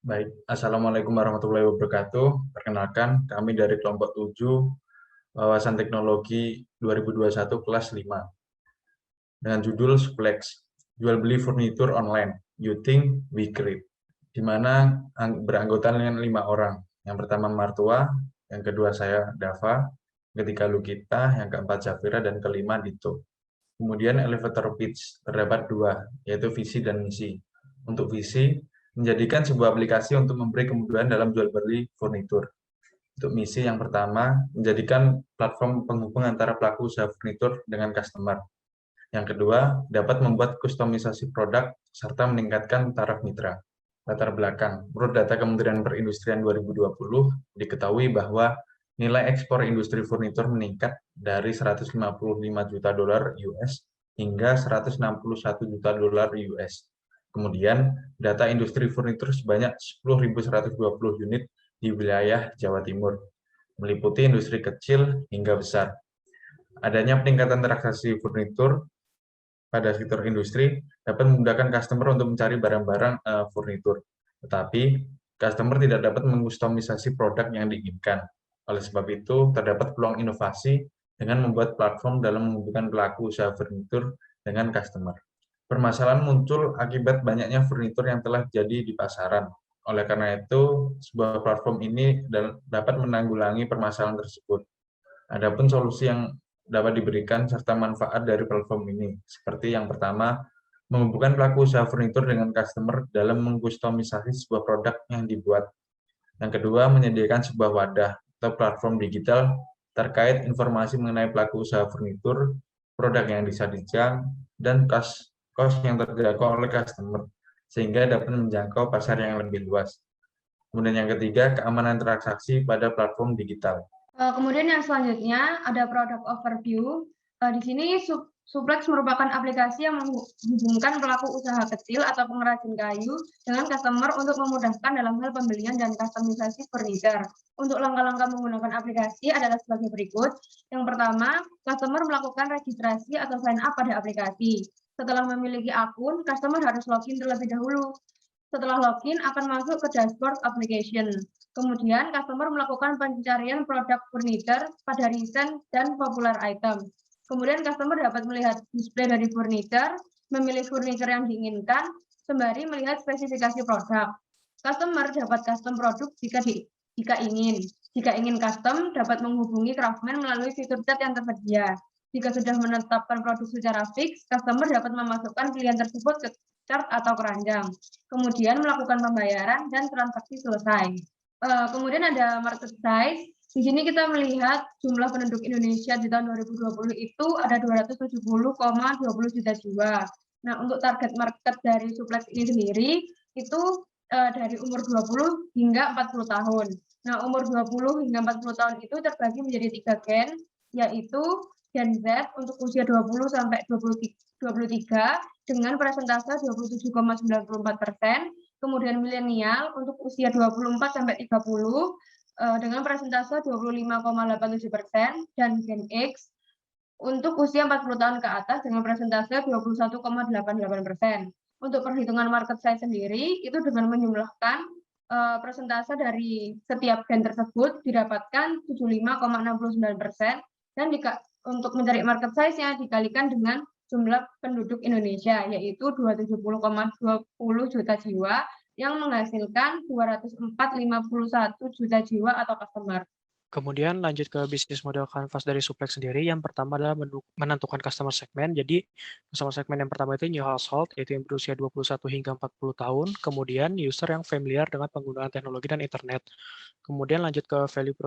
Baik, Assalamualaikum warahmatullahi wabarakatuh. Perkenalkan, kami dari kelompok 7 Wawasan Teknologi 2021 kelas 5 dengan judul Suplex, Jual Beli Furnitur Online, You Think We Create, di mana beranggotakan dengan 5 orang. Yang pertama Martua, yang kedua saya Dava, ketiga Lukita, yang keempat Zafira, dan kelima Dito. Kemudian elevator pitch, terdapat dua, yaitu visi dan misi. Untuk visi, menjadikan sebuah aplikasi untuk memberi kemudahan dalam jual beli furnitur. Untuk misi yang pertama, menjadikan platform penghubung antara pelaku usaha furnitur dengan customer. Yang kedua, dapat membuat kustomisasi produk serta meningkatkan taraf mitra. Latar belakang, menurut data Kementerian Perindustrian 2020, diketahui bahwa nilai ekspor industri furnitur meningkat dari 155 juta dolar US hingga 161 juta dolar US. Kemudian, data industri furnitur sebanyak 10.120 unit di wilayah Jawa Timur, meliputi industri kecil hingga besar. Adanya peningkatan transaksi furnitur pada sektor industri dapat memudahkan customer untuk mencari barang-barang furnitur. Tetapi, customer tidak dapat mengustomisasi produk yang diinginkan. Oleh sebab itu, terdapat peluang inovasi dengan membuat platform dalam menghubungkan pelaku usaha furnitur dengan customer. Permasalahan muncul akibat banyaknya furnitur yang telah jadi di pasaran. Oleh karena itu, sebuah platform ini dapat menanggulangi permasalahan tersebut. Adapun solusi yang dapat diberikan serta manfaat dari platform ini, seperti yang pertama, menghubungkan pelaku usaha furnitur dengan customer dalam mengkustomisasi sebuah produk yang dibuat. Yang kedua, menyediakan sebuah wadah atau platform digital terkait informasi mengenai pelaku usaha furnitur, produk yang disajikan, dan cost yang terjangkau oleh customer, sehingga dapat menjangkau pasar yang lebih luas. Kemudian yang ketiga, keamanan transaksi pada platform digital. Kemudian yang selanjutnya ada product overview. Di sini Suplex merupakan aplikasi yang menghubungkan pelaku usaha kecil atau pengrajin kayu dengan customer untuk memudahkan dalam hal pembelian dan kustomisasi furniture. Untuk langkah-langkah menggunakan aplikasi adalah sebagai berikut. Yang pertama, customer melakukan registrasi atau sign up pada aplikasi. Setelah memiliki akun, customer harus login terlebih dahulu. Setelah login, akan masuk ke dashboard application. Kemudian, customer melakukan pencarian produk furniture pada recent dan popular item. Kemudian, customer dapat melihat display dari furniture, memilih furniture yang diinginkan, sembari melihat spesifikasi produk. Customer dapat custom produk jika ingin. Jika ingin custom, dapat menghubungi craftsman melalui fitur chat yang tersedia. Jika sudah menetapkan produk secara fix, customer dapat memasukkan pilihan tersebut ke chart atau keranjang. Kemudian melakukan pembayaran dan transaksi selesai. Kemudian ada market size. Di sini kita melihat jumlah penduduk Indonesia di tahun 2020 itu ada 270,20 juta jiwa. Nah, untuk target market dari Suplex ini sendiri itu dari umur 20 hingga 40 tahun. Nah, umur 20 hingga 40 tahun itu terbagi menjadi 3 gen, yaitu Gen Z untuk usia 20 sampai 23 dengan persentase 27,94%, kemudian milenial untuk usia 24 sampai 30 dengan persentase 25,87%, dan Gen X untuk usia 40 tahun ke atas dengan persentase 21,88%. Untuk perhitungan market size sendiri itu dengan menjumlahkan persentase dari setiap gen tersebut didapatkan 75,69%, dan untuk mencari market size-nya dikalikan dengan jumlah penduduk Indonesia, yaitu 270,20 juta jiwa yang menghasilkan 204,51 juta jiwa atau customer. Kemudian lanjut ke bisnis model Canvas dari Suplex sendiri. Yang pertama adalah menentukan customer segment. Jadi customer segment yang pertama itu new household, yaitu yang berusia 21 hingga 40 tahun. Kemudian user yang familiar dengan penggunaan teknologi dan internet. Kemudian lanjut ke value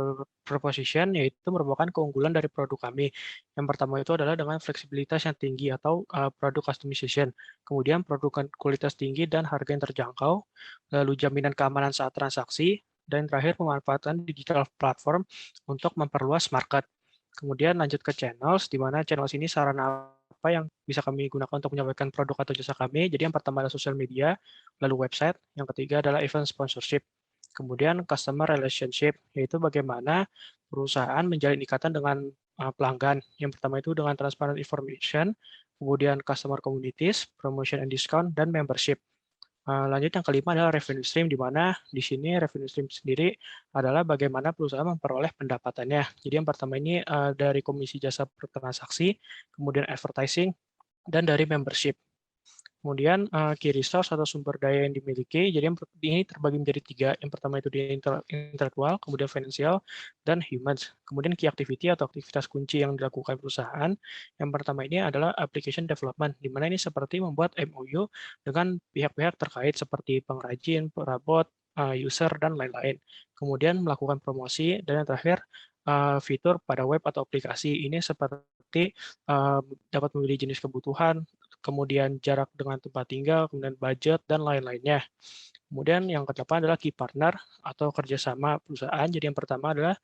proposition, yaitu merupakan keunggulan dari produk kami. Yang pertama itu adalah dengan fleksibilitas yang tinggi atau produk customization. Kemudian produk kualitas tinggi dan harga yang terjangkau. Lalu jaminan keamanan saat transaksi. Dan terakhir pemanfaatan digital platform untuk memperluas market. Kemudian lanjut ke channels, di mana channels ini sarana apa yang bisa kami gunakan untuk menyampaikan produk atau jasa kami. Jadi yang pertama adalah sosial media, lalu website, yang ketiga adalah event sponsorship. Kemudian customer relationship, yaitu bagaimana perusahaan menjalin ikatan dengan pelanggan. Yang pertama itu dengan transparent information, kemudian customer communities, promotion and discount, dan membership. Lanjut yang kelima adalah revenue stream, di mana di sini revenue stream sendiri adalah bagaimana perusahaan memperoleh pendapatannya. Jadi yang pertama ini dari komisi jasa bertransaksi, kemudian advertising, dan dari membership. Kemudian key resource atau sumber daya yang dimiliki, jadi ini terbagi menjadi 3. Yang pertama itu di intelektual, kemudian finansial, dan humans. Kemudian key activity atau aktivitas kunci yang dilakukan perusahaan. Yang pertama ini adalah application development, di mana ini seperti membuat MOU dengan pihak-pihak terkait seperti pengrajin, perabot, user, dan lain-lain. Kemudian melakukan promosi, dan yang terakhir fitur pada web atau aplikasi. Ini seperti dapat memilih jenis kebutuhan, kemudian jarak dengan tempat tinggal, kemudian budget, dan lain-lainnya. Kemudian yang ke-8 adalah key partner atau kerjasama perusahaan. Jadi yang pertama adalah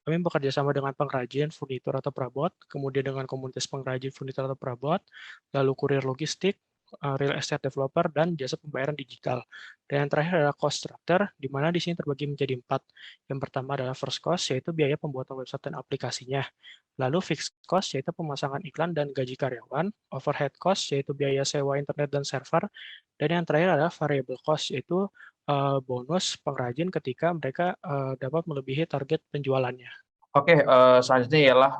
kami bekerja sama dengan pengrajin, furnitur, atau perabot, kemudian dengan komunitas pengrajin, furnitur, atau perabot, lalu kurir logistik, real estate developer, dan jasa pembayaran digital. Dan yang terakhir adalah cost structure, di mana di sini terbagi menjadi 4. Yang pertama adalah first cost, yaitu biaya pembuatan website dan aplikasinya. Lalu fixed cost, yaitu pemasangan iklan dan gaji karyawan. Overhead cost, yaitu biaya sewa internet dan server. Dan yang terakhir adalah variable cost, yaitu bonus pengrajin ketika mereka dapat melebihi target penjualannya. Oke, selanjutnya ialah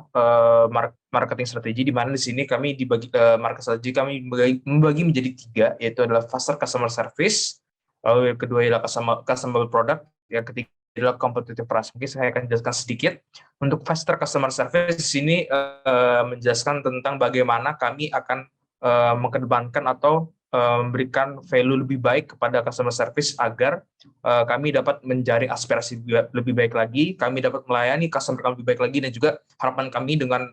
marketing strategi, di mana di sini kami dibagi market strategi kami membagi menjadi 3, yaitu adalah faster customer service, lalu yang kedua ialah customer product, yang ketiga adalah competitive price. Mungkin saya akan jelaskan sedikit. Untuk faster customer service di sini menjelaskan tentang bagaimana kami akan mengedepankan atau memberikan value lebih baik kepada customer service agar kami dapat menjaring aspirasi lebih baik lagi, kami dapat melayani customer kami lebih baik lagi, dan juga harapan kami dengan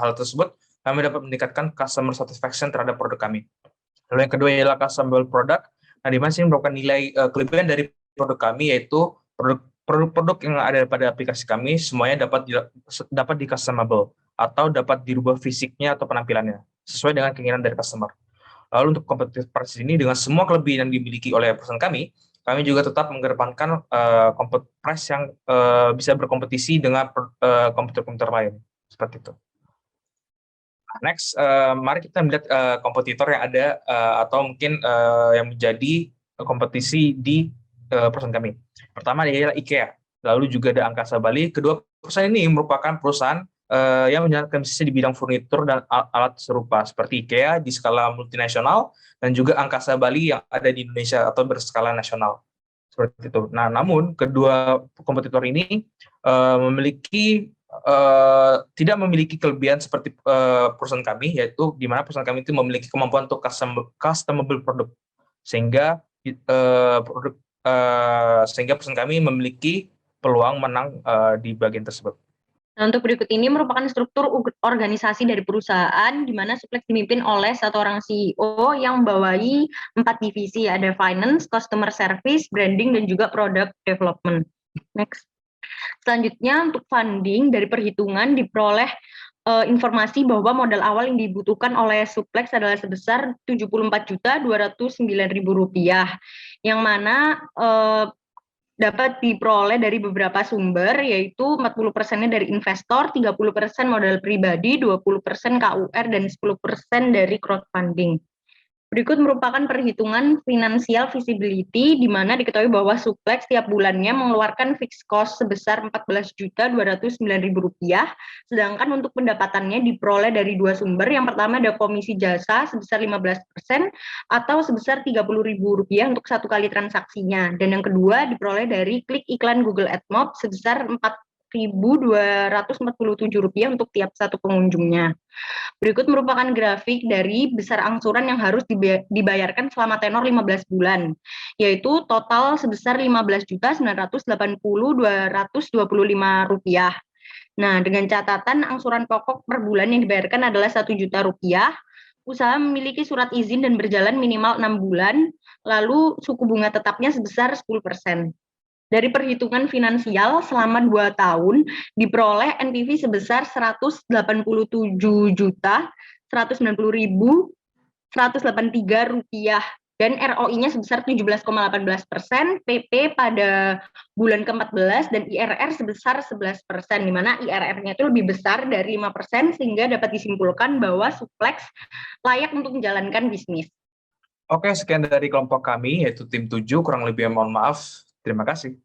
hal tersebut, kami dapat meningkatkan customer satisfaction terhadap produk kami. Lalu yang kedua ialah customer product. Nah, di mana sih merupakan nilai kelebihan dari produk kami, yaitu produk-produk yang ada pada aplikasi kami semuanya dapat di customable atau dapat dirubah fisiknya atau penampilannya sesuai dengan keinginan dari customer. Lalu untuk competitive price ini, dengan semua kelebihan yang dimiliki oleh perusahaan kami juga tetap mengedepankan price yang bisa berkompetisi dengan komputer-komputer lain seperti itu. Next, mari kita melihat kompetitor yang ada atau mungkin yang menjadi kompetisi di perusahaan kami. Pertama adalah IKEA, lalu juga ada Angkasa Bali. Kedua perusahaan ini merupakan perusahaan yang menjalankan bisnis di bidang furnitur dan alat serupa seperti IKEA di skala multinasional dan juga Angkasa Bali yang ada di Indonesia atau berskala nasional seperti itu. Nah, namun kedua kompetitor ini tidak memiliki kelebihan seperti perusahaan kami, yaitu di mana perusahaan kami itu memiliki kemampuan untuk customable product, sehingga perusahaan kami memiliki peluang menang di bagian tersebut. Nah, untuk berikut ini merupakan struktur organisasi dari perusahaan, di mana Suplex dipimpin oleh satu orang CEO yang membawahi 4 divisi, ada finance, customer service, branding, dan juga product development. Next. Selanjutnya untuk funding, dari perhitungan diperoleh informasi bahwa modal awal yang dibutuhkan oleh Suplex adalah sebesar Rp74.209.000, yang mana dapat diperoleh dari beberapa sumber, yaitu 40%-nya dari investor, 30% modal pribadi, 20% KUR, dan 10% dari crowdfunding. Berikut merupakan perhitungan financial feasibility, di mana diketahui bahwa Suplex tiap bulannya mengeluarkan fixed cost sebesar Rp14.209.000, sedangkan untuk pendapatannya diperoleh dari 2 sumber. Yang pertama ada komisi jasa sebesar 15% atau sebesar Rp30.000 untuk 1 kali transaksinya. Dan yang kedua diperoleh dari klik iklan Google AdMob sebesar Rp4.247 untuk tiap 1 pengunjungnya. Berikut merupakan grafik dari besar angsuran yang harus dibayarkan selama tenor 15 bulan, yaitu total sebesar Rp15.980.225. Nah, dengan catatan angsuran pokok per bulan yang dibayarkan adalah Rp1 juta. Usaha memiliki surat izin dan berjalan minimal 6 bulan, lalu suku bunga tetapnya sebesar 10%. Dari perhitungan finansial selama 2 tahun diperoleh NPV sebesar Rp187.190.183 dan ROI-nya sebesar 17,18%, PP pada bulan ke-14 dan IRR sebesar 11%, di mana IRR-nya itu lebih besar dari 5%, sehingga dapat disimpulkan bahwa Suplex layak untuk menjalankan bisnis. Oke, sekian dari kelompok kami, yaitu tim 7, kurang lebih mohon maaf. Terima kasih.